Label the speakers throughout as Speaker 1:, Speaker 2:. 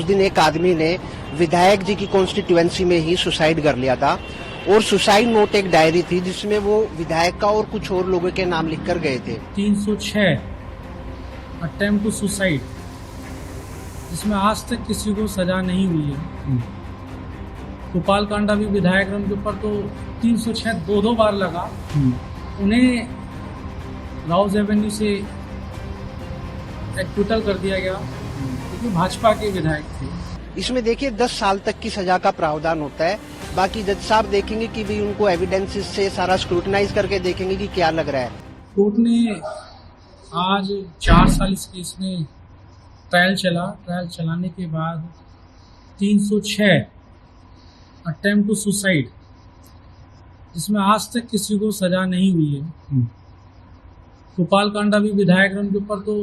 Speaker 1: दिन एक आदमी ने विधायक जी की कॉन्स्टिट्यूएंसी में ही सुसाइड कर लिया था और सुसाइड नोट एक डायरी थी जिसमें वो विधायक का और कुछ और लोगों के नाम लिख कर गए थे।
Speaker 2: 306 अटेम्प्ट टू सुसाइड, जिसमें आज तक किसी को सजा नहीं हुई है। गोपाल कांडा भी विधायक रहे, उनके ऊपर तो 306 दो बार लगा। उन्हें राउज एवेन्यू से एक्विटल कर दिया गया क्योंकि भाजपा के विधायक थे।
Speaker 1: इसमें देखिए 10 साल तक की सजा का प्रावधान होता है। बाकी जज साहब देखेंगे कि भी उनको एविडेंसेस से सारा स्क्रूटनाइज करके देखेंगे कि क्या लग रहा है।
Speaker 2: कोर्ट ने आज 4 साल इस केस में ट्रायल चलाने के बाद 306 अटेम्प्ट टू सुसाइड, जिसमें आज तक किसी को सजा नहीं हुई है। गोपाल कांडा भी विधायक रहे, उनके ऊपर तो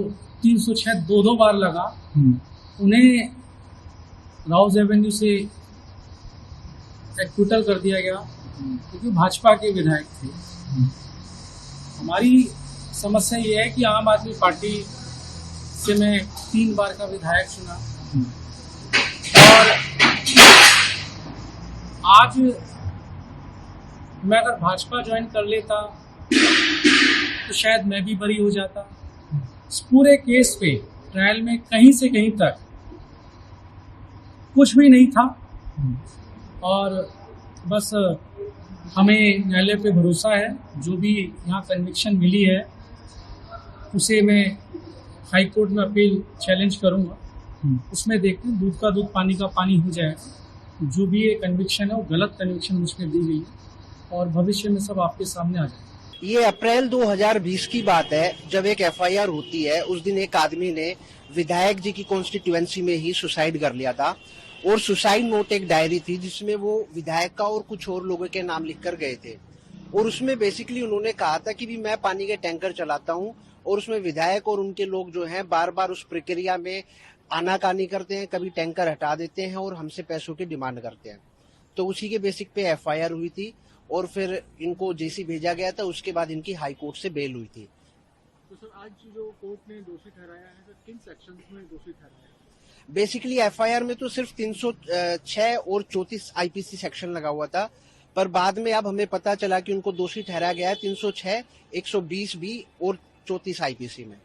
Speaker 2: 306 दो बार लगा। उन्हें राउज एवेन्यू से एक्विटल कर दिया गया क्योंकि भाजपा के विधायक थे। हमारी समस्या ये है कि आम आदमी पार्टी से मैं 3 बार का विधायक चुना और आज मैं अगर भाजपा ज्वाइन कर लेता तो शायद मैं भी बरी हो जाता। इस पूरे केस पे ट्रायल में कहीं से कहीं तक कुछ भी नहीं था और बस हमें न्यायालय पे भरोसा है। जो भी यहाँ कन्विक्शन मिली है उसे मैं हाई कोर्ट में अपील चैलेंज करूँगा। उसमें देखते हैं दूध का दूध पानी का पानी हो जाएगा। जो भी ये कन्विक्शन है वो गलत कन्विक्शन मुझे दी गई है और भविष्य में सब आपके सामने आ जाएगा।
Speaker 1: ये अप्रैल 2020 की बात है जब एक एफआईआर होती है। उस दिन एक आदमी ने विधायक जी की कॉन्स्टिट्यूएंसी में ही सुसाइड कर लिया था और सुसाइड नोट एक डायरी थी जिसमें वो विधायक का और कुछ और लोगों के नाम लिख कर गए थे और उसमें बेसिकली उन्होंने कहा था कि भी मैं पानी के टैंकर चलाता हूं और उसमें विधायक और उनके लोग जो हैं बार बार उस प्रक्रिया में आनाकानी करते हैं, कभी टैंकर हटा देते हैं और हमसे पैसों की डिमांड करते हैं। तो उसी के बेसिक पे एफआईआर हुई थी और फिर इनको जेसी भेजा गया था। उसके बाद इनकी हाई कोर्ट से बेल हुई थी।
Speaker 3: तो सर आज जो कोर्ट ने दोषी ठहराया है तो किन सेक्शंस में दोषी ठहराया है?
Speaker 1: बेसिकली एफआईआर में तो सिर्फ 306 और 34 आईपीसी सेक्शन लगा हुआ था, पर बाद में अब हमें पता चला कि उनको दोषी ठहराया गया है 306, 120 बी और 34 आईपीसी में।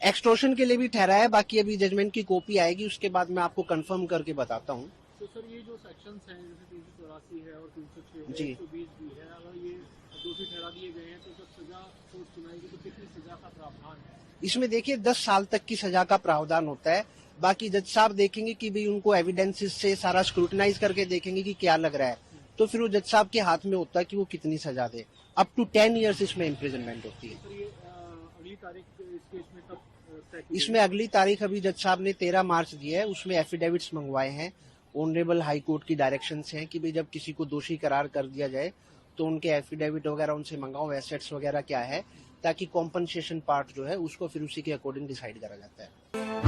Speaker 1: एक्सटॉर्शन के लिए भी ठहराया है। बाकी अभी जजमेंट की कॉपी आएगी, उसके बाद मैं आपको कंफर्म करके बताता हूँ।
Speaker 3: तो सर ये जो सेक्शंस हैं जैसे 384 है और 306 है,
Speaker 1: जी।
Speaker 3: 120 भी है, अगर ये दोषी ठहरा दिए गए हैं तो जब सजा कोर्ट सुनाएगी तो कितनी सजा का प्रावधान है?
Speaker 1: इसमें देखिए 10 साल तक की सजा का प्रावधान होता है। बाकी जज साहब देखेंगे कि भी उनको एविडेंसेस से सारा स्क्रूटनाइज करके देखेंगे कि क्या लग रहा है। तो फिर वो जज साहब के हाथ में होता है कि वो कितनी सजा दे। अप टू 10 ईयर्स इसमें इम्प्रिजनमेंट होती है।
Speaker 3: सर ये अगली तारीख इस केस में कब तय की
Speaker 1: इसमें अगली तारीख अभी जज साहब ने 13 मार्च दी है। उसमें एफिडेविट्स मंगवाए हैं। ऑनरेबल हाई कोर्ट की डायरेक्शन है कि भाई जब किसी को दोषी करार कर दिया जाए तो उनके एफिडेविट वगैरह उनसे मंगाओ, एसेट्स वगैरह क्या है, ताकि कॉम्पनसेशन पार्ट जो है उसको फिर उसी के अकॉर्डिंग डिसाइड करा जाता है।